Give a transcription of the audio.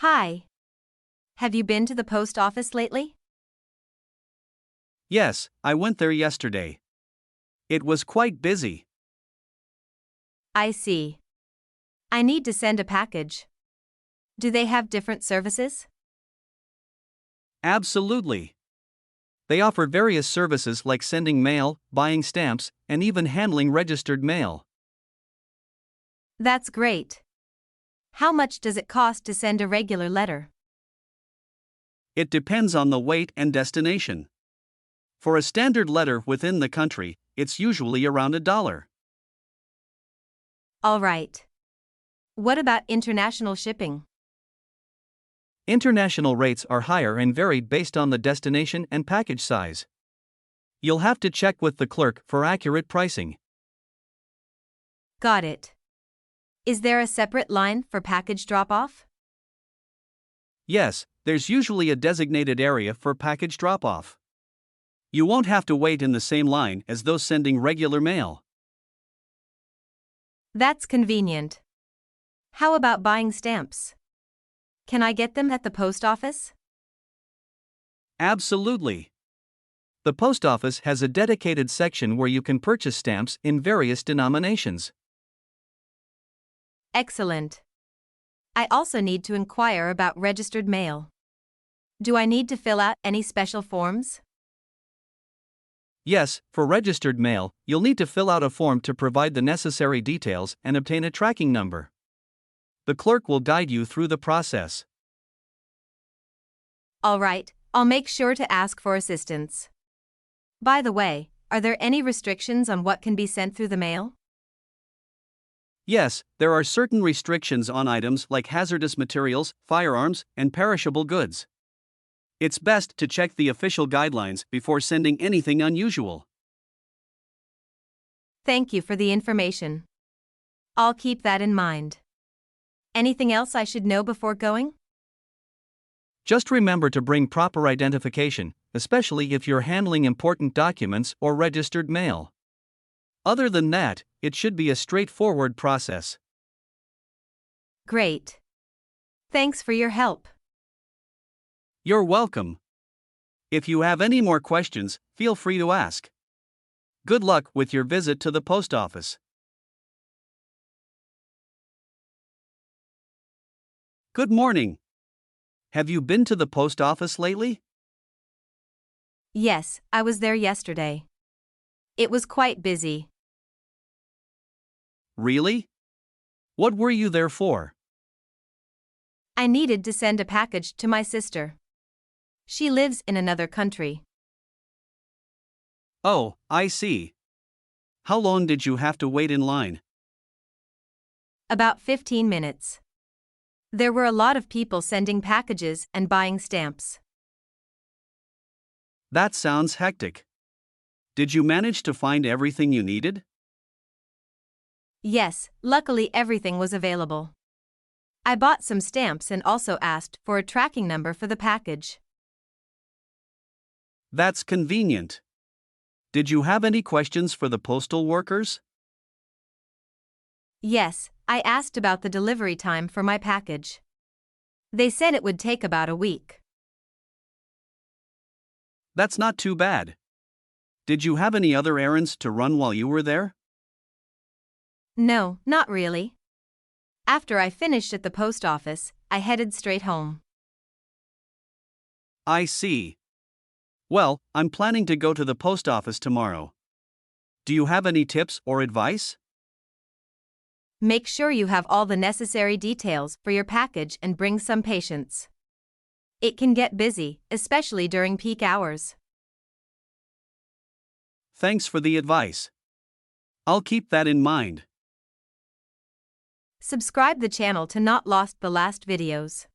Hi. Have you been to the post office lately? Yes, I went there yesterday. It was quite busy. I see. I need to send a package. Do they have different services? Absolutely. They offer various services like sending mail, buying stamps, and even handling registered mail. That's great. How much does it cost to send a regular letter? It depends on the weight and destination. For a standard letter within the country, it's usually around $1. All right. What about international shipping? International rates are higher and vary based on the destination and package size. You'll have to check with the clerk for accurate pricing. Got it. Is there a separate line for package drop-off? Yes, there's usually a designated area for package drop-off. You won't have to wait in the same line as those sending regular mail. That's convenient. How about buying stamps? Can I get them at the post office? Absolutely. The post office has a dedicated section where you can purchase stamps in various denominations. Excellent. I also need to inquire about registered mail. Do I need to fill out any special forms? Yes, for registered mail, you'll need to fill out a form to provide the necessary details and obtain a tracking number. The clerk will guide you through the process. All right, I'll make sure to ask for assistance. By the way, are there any restrictions on what can be sent through the mail? Yes, there are certain restrictions on items like hazardous materials, firearms, and perishable goods. It's best to check the official guidelines before sending anything unusual. Thank you for the information. I'll keep that in mind. Anything else I should know before going? Just remember to bring proper identification, especially if you're handling important documents or registered mail. Other than that, it should be a straightforward process. Great. Thanks for your help. You're welcome. If you have any more questions, feel free to ask. Good luck with your visit to the post office. Good morning. Have you been to the post office lately? Yes, I was there yesterday. It was quite busy. Really? What were you there for? I needed to send a package to my sister. She lives in another country. Oh, I see. How long did you have to wait in line? About 15 minutes. There were a lot of people sending packages and buying stamps. That sounds hectic. Did you manage to find everything you needed? Yes, luckily everything was available. I bought some stamps and also asked for a tracking number for the package. That's convenient. Did you have any questions for the postal workers? Yes, I asked about the delivery time for my package. They said it would take about a week. That's not too bad. Did you have any other errands to run while you were there? No, not really. After I finished at the post office, I headed straight home. I see. Well, I'm planning to go to the post office tomorrow. Do you have any tips or advice? Make sure you have all the necessary details for your package and bring some patience. It can get busy, especially during peak hours. Thanks for the advice. I'll keep that in mind. Subscribe the channel to not lost the last videos.